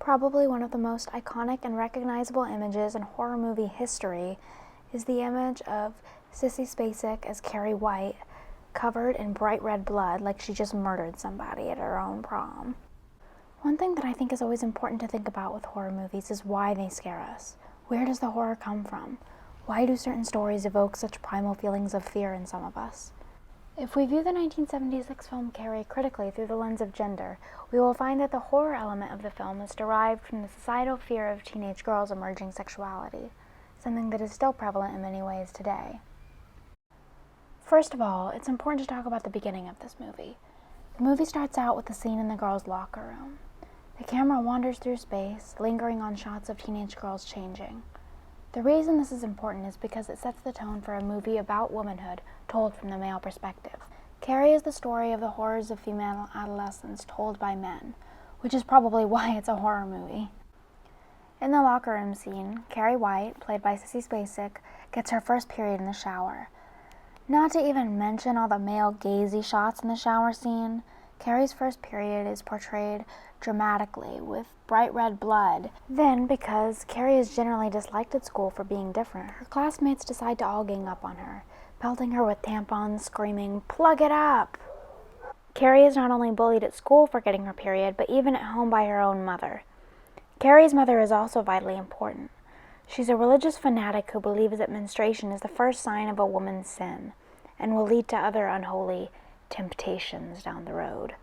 Probably one of the most iconic and recognizable images in horror movie history is the image of Sissy Spacek as Carrie White, covered in bright red blood like she just murdered somebody at her own prom. One thing that I think is always important to think about with horror movies is why they scare us. Where does the horror come from? Why do certain stories evoke such primal feelings of fear in some of us? If we view the 1976 film Carrie critically through the lens of gender, we will find that the horror element of the film is derived from the societal fear of teenage girls' emerging sexuality, something that is still prevalent in many ways today. First of all, it's important to talk about the beginning of this movie. The movie starts out with a scene in the girls' locker room. The camera wanders through space, lingering on shots of teenage girls changing. The reason this is important is because it sets the tone for a movie about womanhood told from the male perspective. Carrie is the story of the horrors of female adolescence told by men, which is probably why it's a horror movie. In the locker room scene, Carrie White, played by Sissy Spacek, gets her first period in the shower. Not to even mention all the male gazy shots in the shower scene, Carrie's first period is portrayed dramatically with bright red blood. Then, because Carrie is generally disliked at school for being different, her classmates decide to all gang up on her, pelting her with tampons, screaming, "Plug it up!" Carrie is not only bullied at school for getting her period, but even at home by her own mother. Carrie's mother is also vitally important. She's a religious fanatic who believes that menstruation is the first sign of a woman's sin, and will lead to other unholy temptations down the road.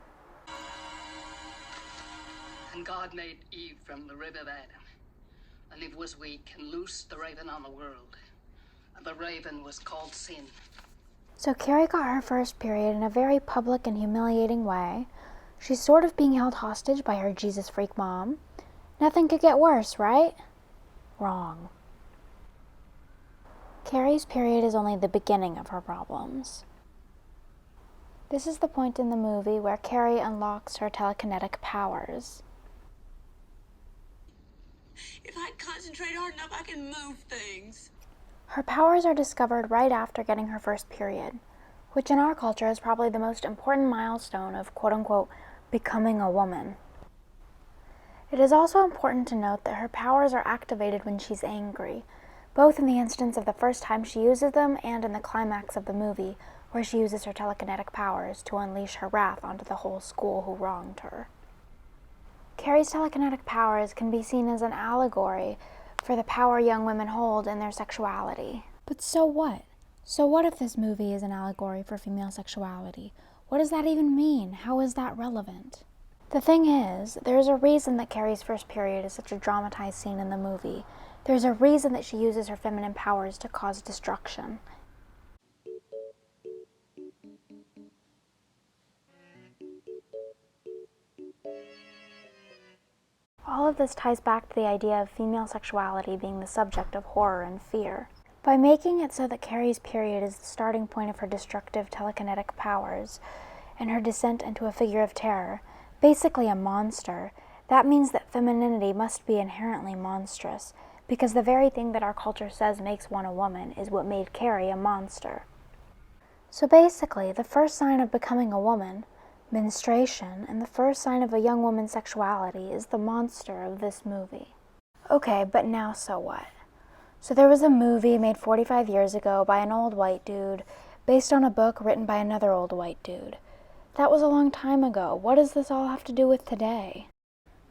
And God made Eve from the rib of Adam, and Eve was weak and loosed the raven on the world, and the raven was called sin. So Carrie got her first period in a very public and humiliating way. She's sort of being held hostage by her Jesus freak mom. Nothing could get worse, right? Wrong. Carrie's period is only the beginning of her problems. This is the point in the movie where Carrie unlocks her telekinetic powers. If I concentrate hard enough, I can move things. Her powers are discovered right after getting her first period, which in our culture is probably the most important milestone of quote-unquote becoming a woman. It is also important to note that her powers are activated when she's angry, both in the instance of the first time she uses them and in the climax of the movie, where she uses her telekinetic powers to unleash her wrath onto the whole school who wronged her. Carrie's telekinetic powers can be seen as an allegory for the power young women hold in their sexuality. But so what? So what if this movie is an allegory for female sexuality? What does that even mean? How is that relevant? The thing is, there's a reason that Carrie's first period is such a dramatized scene in the movie. There's a reason that she uses her feminine powers to cause destruction. All of this ties back to the idea of female sexuality being the subject of horror and fear. By making it so that Carrie's period is the starting point of her destructive telekinetic powers and her descent into a figure of terror, basically a monster, that means that femininity must be inherently monstrous, because the very thing that our culture says makes one a woman is what made Carrie a monster. So basically, the first sign of becoming a woman, menstruation, and the first sign of a young woman's sexuality is the monster of this movie. Okay, but now so what? So there was a movie made 45 years ago by an old white dude, based on a book written by another old white dude. That was a long time ago. What does this all have to do with today?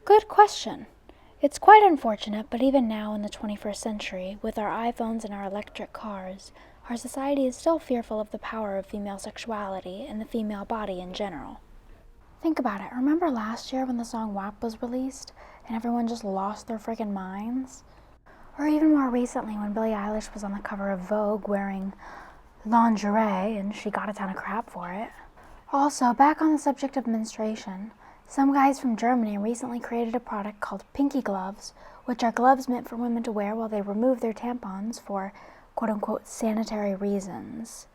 Good question. It's quite unfortunate, but even now in the 21st century, with our iPhones and our electric cars, our society is still fearful of the power of female sexuality and the female body in general. Think about it. Remember last year when the song WAP was released and everyone just lost their friggin' minds? Or even more recently when Billie Eilish was on the cover of Vogue wearing lingerie and she got a ton of crap for it. Also, back on the subject of menstruation, some guys from Germany recently created a product called Pinky Gloves, which are gloves meant for women to wear while they remove their tampons for quote-unquote sanitary reasons.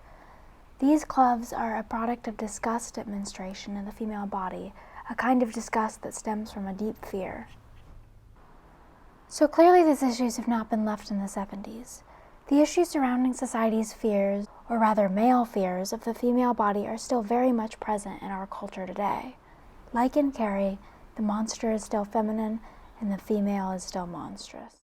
These gloves are a product of disgust at menstruation in the female body, a kind of disgust that stems from a deep fear. So clearly these issues have not been left in the 70s. The issues surrounding society's fears, or rather male fears, of the female body are still very much present in our culture today. Like in Carrie, the monster is still feminine, and the female is still monstrous.